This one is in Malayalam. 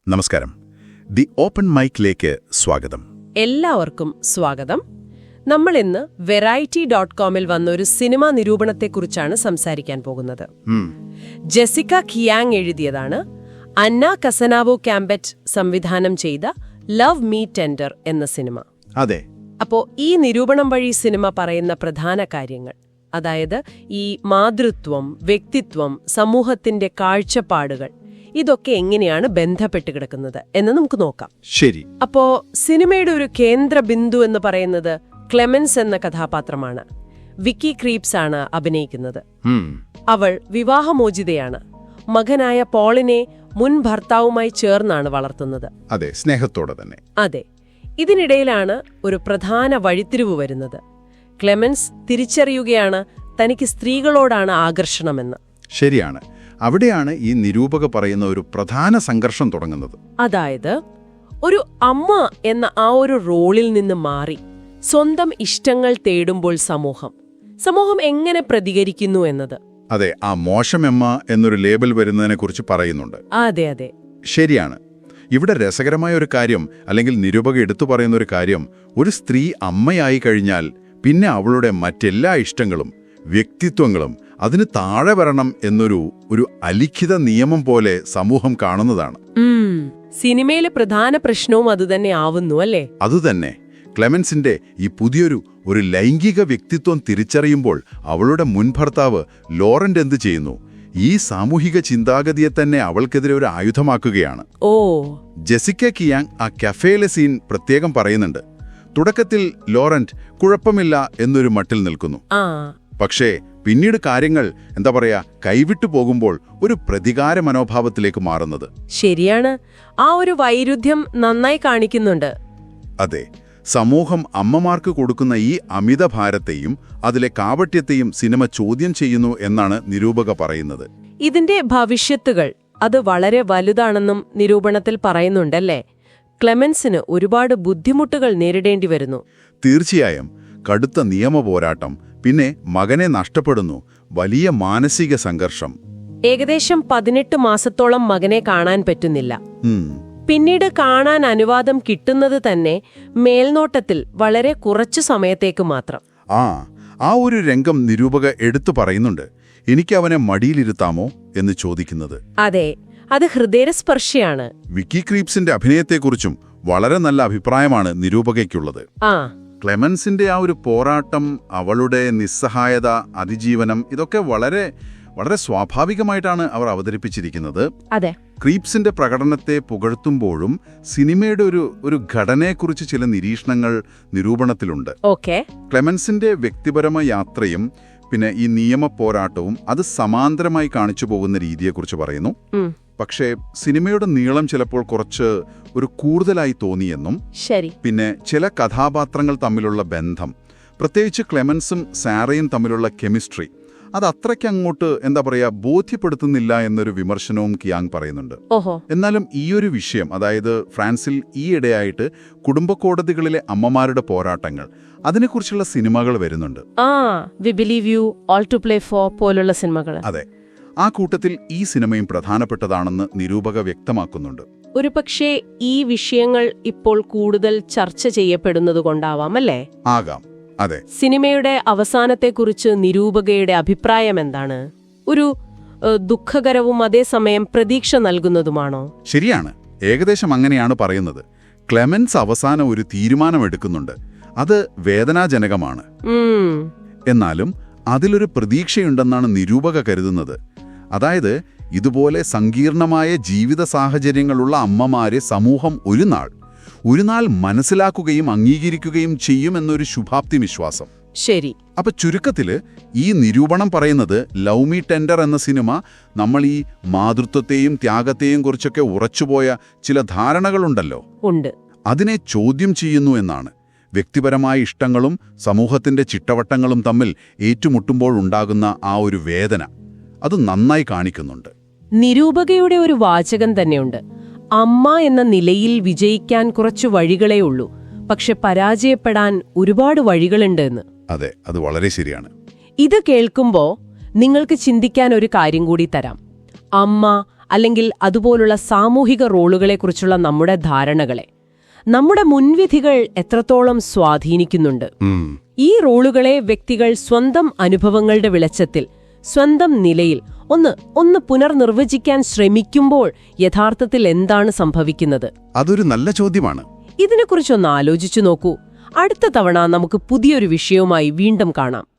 നമസ്കാരം. ദി ഓപ്പൺ മൈക്കിലേക്ക് സ്വാഗതം. എല്ലാവർക്കും സ്വാഗതം. നമ്മൾ ഇന്ന് Variety.comൽ വന്ന ഒരു സിനിമാ നിരൂപണത്തെക്കുറിച്ചാണ് സംസാരിക്കാൻ പോകുന്നത്. ജെസിക്ക കിയാങ് എഴുതിയതാണ്. അന്ന കസനാവോ കാമ്പറ്റ് സംവിധാനം ചെയ്ത ലവ് മീ ടെൻഡർ എന്ന സിനിമ. അതെ. അപ്പോ ഈ നിരൂപണം വഴി സിനിമ പറയുന്ന പ്രധാന കാര്യങ്ങൾ, അതായത് ഈ മാതൃത്വം, വ്യക്തിത്വം, സമൂഹത്തിന്റെ കാഴ്ചപ്പാടുകൾ, ഇതൊക്കെ എങ്ങനെയാണ് ബന്ധപ്പെട്ട് കിടക്കുന്നത് എന്ന് നമുക്ക് നോക്കാം. ശരി. അപ്പോ സിനിമയുടെ ഒരു കേന്ദ്ര ബിന്ദു എന്ന് പറയുന്നത് ക്ലെമൻസ് എന്ന കഥാപാത്രമാണ്. വിക്കി ക്രീപ്സ് ആണ് അഭിനയിക്കുന്നത്. അവൾ വിവാഹമോചിതയാണ്. മകനായ പോളിനെ മുൻ ഭർത്താവുമായി ചേർന്നാണ് വളർത്തുന്നത്. അതെ, സ്നേഹത്തോടെ തന്നെ. അതെ. ഇതിനിടയിലാണ് ഒരു പ്രധാന വഴിത്തിരിവ് വരുന്നത്. ക്ലെമൻസ് തിരിച്ചറിയുകയാണ് തനിക്ക് സ്ത്രീകളോടാണ് ആകർഷണമെന്ന്. ശരിയാണ്. അവിടെയാണ് ഈ നിരൂപക പറയുന്ന ഒരു പ്രധാന സംഘർഷം തുടങ്ങുന്നത്. അതായത് ഒരു അമ്മ എന്ന ആ ഒരു റോളിൽ നിന്ന് മാറി സ്വന്തം ഇഷ്ടങ്ങൾ തേടുമ്പോൾ സമൂഹം എങ്ങനെ പ്രതികരിക്കുന്നു എന്നത്. അതെ, ആ മോശമെമ്മ എന്നൊരു ലേബൽ വരുന്നതിനെക്കുറിച്ച് പറയുന്നുണ്ട്. അതെ അതെ, ശരിയാണ്. ഇവിടെ രസകരമായ ഒരു കാര്യം, അല്ലെങ്കിൽ നിരൂപക എടുത്തു പറയുന്ന ഒരു കാര്യം, ഒരു സ്ത്രീ അമ്മയായി കഴിഞ്ഞാൽ പിന്നെ അവളുടെ മറ്റെല്ലാ ഇഷ്ടങ്ങളും വ്യക്തിത്വങ്ങളും അതിന് താഴെ വരണം എന്നൊരു അലിഖിത നിയമം പോലെ സമൂഹം കാണുന്നതാണ്. സിനിമയിലെ പ്രധാന പ്രശ്നവും അതുതന്നെ ആവുന്നു അല്ലേ? അതുതന്നെ. ക്ലെമൻസിന്റെ ഈ പുതിയൊരു ലൈംഗിക വ്യക്തിത്വം തിരിച്ചറിയുമ്പോൾ അവളുടെ മുൻ ഭർത്താവ് ലോറന്റ് എന്ത് ചെയ്യുന്നു? ഈ സാമൂഹിക ചിന്താഗതിയെ തന്നെ അവൾക്കെതിരെ ഒരു ആയുധമാക്കുകയാണ്. ഓ. ജെസിക്ക കിയാങ് ആ കഫേയിലെ സീൻ പ്രത്യേകം പറയുന്നുണ്ട്. തുടക്കത്തിൽ ലോറന്റ് കുഴപ്പമില്ല എന്നൊരു മട്ടിൽ നിൽക്കുന്നു. പക്ഷേ പിന്നീട് കാര്യങ്ങൾ കൈവിട്ടു പോകുമ്പോൾ ഒരു പ്രതികാര മനോഭാവത്തിലേക്ക് മാറുന്നത്. ശരിയാണ്. ആ ഒരു വൈരുദ്ധ്യം നന്നായി കാണിക്കുന്നുണ്ട്. അതെ. സമൂഹം അമ്മമാർക്ക് കൊടുക്കുന്ന ഈ അമിതഭാരത്തെയും അതിലെ കാപട്യത്തെയും സിനിമ ചോദ്യം ചെയ്യുന്നു എന്നാണ് നിരൂപക പറയുന്നത്. ഇതിന്റെ ഭവിഷ്യത്തുകൾ അത് വളരെ വലുതാണെന്നും നിരൂപണത്തിൽ പറയുന്നുണ്ടല്ലേ? ക്ലെമൻസിന് ഒരുപാട് ബുദ്ധിമുട്ടുകൾ നേരിടേണ്ടി വരുന്നു. തീർച്ചയായും. കടുത്ത നിയമ പോരാട്ടം, പിന്നെ മകനെ നഷ്ടപ്പെടുന്നു, വലിയ മാനസിക സംഘർഷം. ഏകദേശം 18 മാസത്തോളം മകനെ കാണാൻ പറ്റുന്നില്ല. പിന്നീട് കാണാൻ അനുവാദം കിട്ടുന്നത് തന്നെ മേൽനോട്ടത്തിൽ വളരെ കുറച്ചു സമയത്തേക്ക് മാത്രം. ആ ഒരു രംഗം നിരൂപക എടുത്തു പറയുന്നുണ്ട്. എനിക്ക് അവനെ മടിയിലിരുത്താമോ എന്ന് ചോദിക്കുന്നത്. അതെ, അത് ഹൃദയസ്പർശിയാണ്. വിക്കി ക്രീപ്സിന്റെ അഭിനയത്തെക്കുറിച്ചും വളരെ നല്ല അഭിപ്രായമാണ് നിരൂപകയ്ക്കുള്ളത്. ക്ലെമൻസിന്റെ ആ ഒരു പോരാട്ടം, അവളുടെ നിസ്സഹായത, അതിജീവനം, ഇതൊക്കെ വളരെ വളരെ സ്വാഭാവികമായിട്ടാണ് അവർ അവതരിപ്പിച്ചിരിക്കുന്നത്. അതെ. ക്രീപ്സിന്റെ പ്രകടനത്തെ പുകഴ്ത്തുമ്പോഴും സിനിമയുടെ ഒരു ഘടനയെക്കുറിച്ച് ചില നിരീക്ഷണങ്ങൾ നിരൂപണത്തിലുണ്ട്. ക്ലെമൻസിന്റെ വ്യക്തിപരമായ യാത്രയും പിന്നെ ഈ നിയമ പോരാട്ടവും അത് സമാന്തരമായി കാണിച്ചു പോകുന്ന രീതിയെക്കുറിച്ച് പറയുന്നു. പക്ഷേ സിനിമയുടെ നീളം ചിലപ്പോൾ കുറച്ച് കൂടുതലായി തോന്നിയെന്നും, പിന്നെ ചില കഥാപാത്രങ്ങൾ തമ്മിലുള്ള ബന്ധം, പ്രത്യേകിച്ച് ക്ലെമൻസും സാറയും തമ്മിലുള്ള കെമിസ്ട്രി, അത് അത്രയ്ക്ക് അങ്ങോട്ട് ബോധ്യപ്പെടുത്തുന്നില്ല എന്നൊരു വിമർശനവും കിയാങ് പറയുന്നുണ്ട്. എന്നാലും ഈയൊരു വിഷയം, അതായത് ഫ്രാൻസിൽ ഈയിടെയായിട്ട് കുടുംബ കോടതികളിലെ അമ്മമാരുടെ പോരാട്ടങ്ങൾ, അതിനെക്കുറിച്ചുള്ള സിനിമകൾ വരുന്നുണ്ട്. We believe you, all to play for പോലുള്ള സിനിമകൾ. അതെ. ആ കൂട്ടത്തിൽ ഈ സിനിമയും പ്രധാനപ്പെട്ടതാണെന്ന് നിരൂപക വ്യക്തമാക്കുന്നുണ്ട്. ഒരുപക്ഷേ ഈ വിഷയങ്ങൾ ഇപ്പോൾ കൂടുതൽ ചർച്ച ചെയ്യപ്പെടുന്നതുകൊണ്ടാവാം അല്ലേ? ആകാം. അതെ. സിനിമയുടെ അവസാനത്തെക്കുറിച്ച് നിരൂപകയുടെ അഭിപ്രായം എന്താണ്? ഒരു ദുഃഖകരവും അതേസമയം പ്രതീക്ഷ നൽകുന്നതുമാണോ? ശരിയാണ്. ഏകദേശം അങ്ങനെയാണ് പറയുന്നത്. ക്ലെമൻസ് അവസാനം ഒരു തീരുമാനമെടുക്കുന്നുണ്ട്. അത് വേദനാജനകമാണ്. എന്നാലും അതിലൊരു പ്രതീക്ഷയുണ്ടെന്നാണ് നിരൂപക കരുതുന്നത്. അതായത് ഇതുപോലെ സങ്കീർണമായ ജീവിത സാഹചര്യങ്ങളുള്ള അമ്മമാരെ സമൂഹം ഒരു നാൾ മനസ്സിലാക്കുകയും അംഗീകരിക്കുകയും ചെയ്യുമെന്നൊരു ശുഭാപ്തി വിശ്വാസം. ശരി. അപ്പൊ ചുരുക്കത്തില് ഈ നിരൂപണം പറയുന്നത് ലവ് മീ ടെൻഡർ എന്ന സിനിമ നമ്മൾ ഈ മാതൃത്വത്തെയും ത്യാഗത്തെയും കുറിച്ചൊക്കെ ഉറച്ചുപോയ ചില ധാരണകളുണ്ടല്ലോ, അതിനെ ചോദ്യം ചെയ്യുന്നു എന്നാണ്. വ്യക്തിപരമായ ഇഷ്ടങ്ങളും സമൂഹത്തിന്റെ ചിട്ടവട്ടങ്ങളും തമ്മിൽ ഏറ്റുമുട്ടുമ്പോഴുണ്ടാകുന്ന ആ ഒരു വേദന അത് നന്നായി കാണിക്കുന്നുണ്ട്. നിരൂപകയുടെ ഒരു വാചകം തന്നെയുണ്ട്. അമ്മ എന്ന നിലയിൽ വിജയിക്കാൻ കുറച്ചു വഴികളേ ഉള്ളൂ, പക്ഷെ പരാജയപ്പെടാൻ ഒരുപാട് വഴികളുണ്ട് എന്ന്. അതെ, അത് വളരെ ശരിയാണ്. ഇത് കേൾക്കുമ്പോ നിങ്ങൾക്ക് ചിന്തിക്കാൻ ഒരു കാര്യം കൂടി തരാം. അമ്മ അല്ലെങ്കിൽ അതുപോലുള്ള സാമൂഹിക റോളുകളെക്കുറിച്ചുള്ള നമ്മുടെ ധാരണകളെ നമ്മുടെ മുൻവിധികൾ എത്രത്തോളം സ്വാധീനിക്കുന്നുണ്ട്? ഈ റോളുകളെ വ്യക്തികൾ സ്വന്തം അനുഭവങ്ങളുടെ വെളിച്ചത്തിൽ സ്വന്തം നിലയിൽ ഒന്ന് പുനർനിർവചിക്കാൻ ശ്രമിക്കുമ്പോൾ യഥാർത്ഥത്തിൽ എന്താണ് സംഭവിക്കുന്നത്? അതൊരു നല്ല ചോദ്യമാണ്. ഇതിനെക്കുറിച്ചൊന്ന് ആലോചിച്ചു നോക്കൂ. അടുത്ത തവണ നമുക്ക് പുതിയൊരു വിഷയവുമായി വീണ്ടും കാണാം.